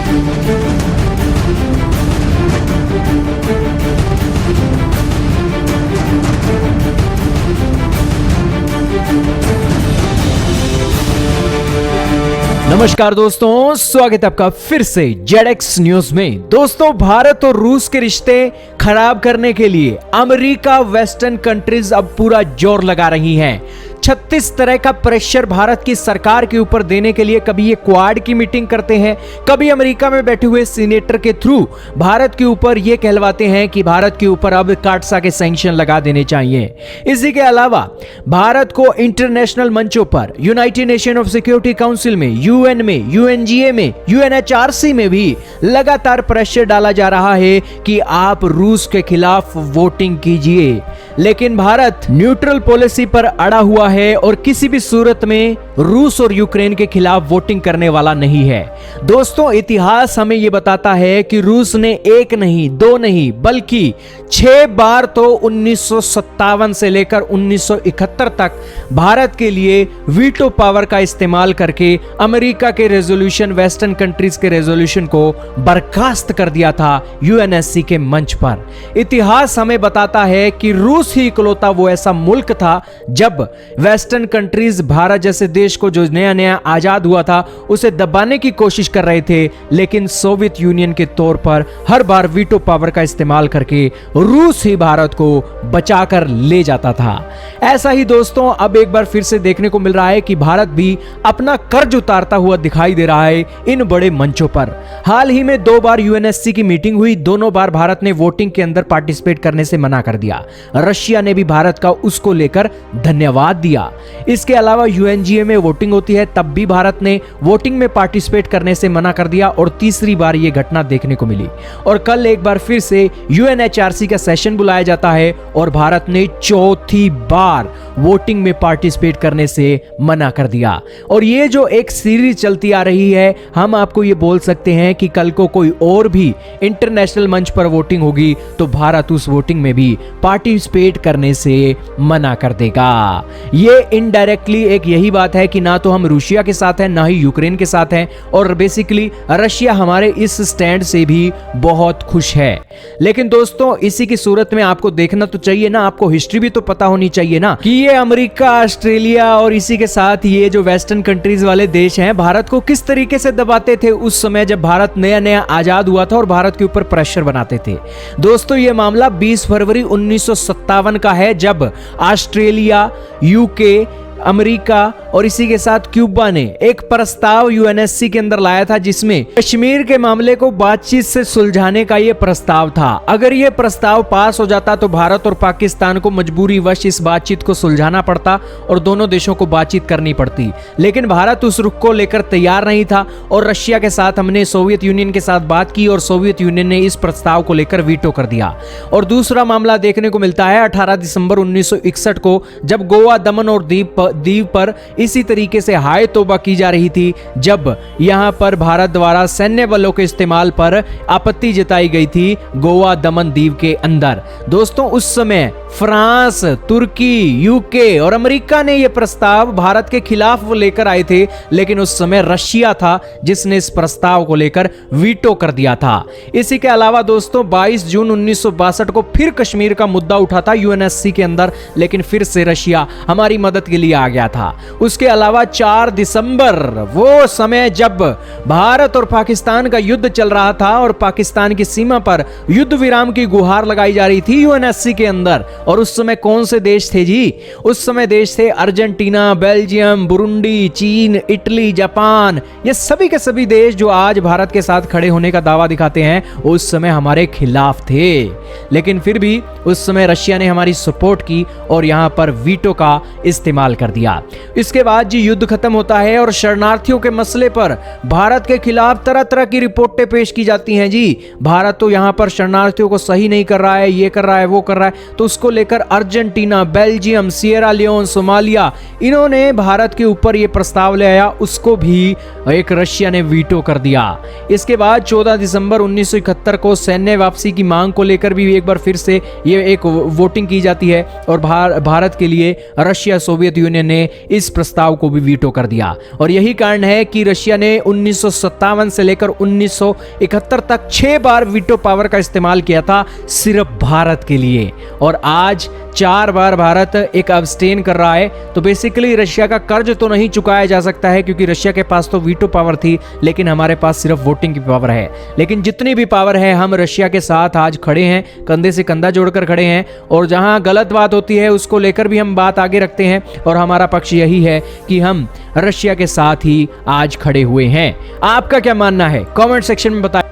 नमस्कार दोस्तों, स्वागत है आपका फिर से जेडएक्स न्यूज में। दोस्तों, भारत और रूस के रिश्ते खराब करने के लिए अमेरिका, वेस्टर्न कंट्रीज अब पूरा जोर लगा रही हैं। 36 तरह का प्रेशर भारत की सरकार के ऊपर देने के लिए कभी ये क्वाड की मीटिंग करते हैं, कभी अमेरिका में बैठे हुए सीनेटर के थ्रू भारत के ऊपर ये कहलवाते हैं कि भारत के ऊपर अब काटसा के सैंक्शन लगा देने चाहिए। इसी के अलावा भारत को इंटरनेशनल मंचों पर United nation of security council में, यूएन में, यूएनजीए में, यूएनएचआरसी में भी लगातार प्रेशर डाला जा रहा है कि आप रूस के खिलाफ वोटिंग कीजिए। लेकिन भारत न्यूट्रल पॉलिसी पर अड़ा हुआ है और किसी भी सूरत में रूस और यूक्रेन के खिलाफ वोटिंग करने वाला नहीं है। दोस्तों, इतिहास हमें यह बताता है कि रूस ने एक नहीं, दो नहीं, बल्कि 6 बार तो 1957 से लेकर 1971 तक भारत के लिए वीटो पावर का इस्तेमाल करके अमेरिका के रेजोल्यूशन, वेस्टर्न कंट्रीज के रेजोल्यूशन को बर्खास्त कर दिया था यूएनएससी के मंच पर। इतिहास हमें बताता है कि रूस ही इकलौता वो ऐसा मुल्क था जब वेस्टर्न कंट्रीज भारत जैसे देश को, जो नया नया आजाद हुआ था, उसे दबाने की कोशिश कर रहे थे, लेकिन सोवियत यूनियन के तौर पर हर बार वीटो पावर का इस्तेमाल करके रूस ही भारत को बचाकर ले जाता था। ऐसा ही दोस्तों अब एक बार फिर से देखने को मिल रहा है कि भारत भी अपना कर्ज उतारता हुआ दिखाई दे रहा है इन बड़े मंचों पर। हाल ही में 2 बार यूएनएससी की मीटिंग हुई, दोनों बार भारत ने वोटिंग के अंदर पार्टिसिपेट करने से मना कर दिया। रशिया ने भी भारत का उसको लेकर धन्यवाद दिया। इसके अलावा यूएनजीए में वोटिंग होती है, तब भी भारत ने वोटिंग में पार्टिसिपेट करने से मना कर दिया और तीसरी बार यह घटना देखने को मिली। और कल एक बार फिर से यूएनएचआरसी का सेशन बुलाया जाता है और भारत ने चौथी बार वोटिंग में पार्टिसिपेट करने से मना कर दिया। और ये जो एक सीरीज चलती आ रही है, हम आपको ये बोल सकते हैं कि कल को कोई और भी इंटरनेशनल मंच पर वोटिंग होगी तो भारत उस वोटिंग में भी पार्टिसिपेट करने से मना कर देगा। ये इनडायरेक्टली एक यही बात है कि ना तो हम रूसिया के साथ हैं, ना ही यूक्रेन के साथ हैं, और बेसिकली रशिया हमारे इस स्टैंड से भी बहुत खुश है। लेकिन दोस्तों, इसी की सूरत में आपको देखना तो चाहिए ना, आपको हिस्ट्री भी तो पता होनी चाहिए ना कि ये अमेरिका, ऑस्ट्रेलिया और इसी के साथ ये जो वेस्टर्न कंट्रीज वाले देश हैं, भारत को किस तरीके से दबाते थे उस समय जब भारत नया नया आजाद हुआ था और भारत के ऊपर प्रेशर बनाते थे। दोस्तों, ये मामला 20 फरवरी 1957 का है, जब ऑस्ट्रेलिया, यूके, अमेरिका और इसी के साथ क्यूबा ने एक प्रस्ताव यूएनएससी के अंदर लाया था, जिसमें कश्मीर के मामले को बातचीत से सुलझाने का यह प्रस्ताव था। अगर यह प्रस्ताव पास हो जाता तो भारत और पाकिस्तान को मजबूरी वश इस बातचीत को सुलझाना पड़ता और दोनों देशों को बातचीत करनी पड़ती। लेकिन भारत उस रुख को लेकर तैयार नहीं था और रशिया के साथ हमने सोवियत यूनियन के साथ बात की और सोवियत यूनियन ने इस प्रस्ताव को लेकर वीटो कर दिया। और दूसरा मामला देखने को मिलता है 18 दिसंबर 1961 को, जब गोवा, दमन और द्वीप पर इसी तरीके से हाय तौबा की जा रही थी, जब यहां पर भारत द्वारा सैन्य बलों के इस्तेमाल पर आपत्ति जताई गई थी गोवा, दमन द्वीप के अंदर। दोस्तों, उस समय फ्रांस, तुर्की, यूके और अमेरिका ने यह प्रस्ताव भारत के खिलाफ वो लेकर आए थे, लेकिन उस समय रशिया था जिसने इस प्रस्ताव को लेकर वीटो कर दिया था। इसी के अलावा दोस्तों, 22 जून 1962 को फिर कश्मीर का मुद्दा उठा था यूएनएससी के अंदर, लेकिन फिर से रशिया हमारी मदद के लिए आ गया था। उसके अलावा 4 दिसंबर, वो समय जब भारत और पाकिस्तान का युद्ध चल रहा था और पाकिस्तान की सीमा पर युद्ध विराम की गुहार लगाई जा रही थी यूएनएससी के अंदर। और उस समय कौन से देश थे जी? उस समय देश थे अर्जेंटीना, बेल्जियम, बुरुंडी, चीन, इटली, जापान। ये सभी के सभी देश जो आज भारत के साथ खड़े होने का दावा दिखाते हैं, उस समय हमारे खिलाफ थे। लेकिन फिर भी उस समय रशिया ने हमारी सपोर्ट की और यहां पर वीटो का इस्तेमाल कर दिया। इसके बाद जी युद्ध खत्म होता है और शरणार्थियों के मसले पर भारत के खिलाफ तरह तरह की रिपोर्टें पेश की जाती हैं जी। भारत तो यहां पर शरणार्थियों को सही नहीं कर रहा है, ये कर रहा है, वो कर रहा है, तो उसको लेकर Argentina, Belgium, Sierra Leone, Somalia, इन्होंने भारत के ऊपर यह प्रस्ताव ले आया, उसको भी एक रशिया ने वीटो कर दिया। इसके बाद 14 दिसंबर 1971 को सैन्य वापसी की मांग को लेकर भी एक बार फिर से ये एक वोटिंग की जाती है और भारत के लिए रशिया सोवियत यूनियन ने इस प्रस्ताव को भी वीटो कर दिया। और यही कारण है कि रशिया ने 1957 से लेकर 1971 तक 6 बार वीटो पावर का इस्तेमाल किया था सिर्फ भारत के लिए, और आज 4 बार भारत एक अब्सटेन कर रहा है। तो बेसिकली रशिया का कर्ज तो नहीं चुकाया जा सकता है क्योंकि रशिया के पास तो वीटो पावर थी, लेकिन हमारे पास सिर्फ वोटिंग की पावर है। लेकिन जितनी भी पावर है हम रशिया के साथ आज खड़े हैं, कंधे से कंधा जोड़कर खड़े हैं, और जहां गलत बात होती है उसको लेकर भी हम बात आगे रखते हैं, और हमारा पक्ष यही है कि हम रशिया के साथ ही आज खड़े हुए हैं। आपका क्या मानना है कमेंट सेक्शन में बताएं।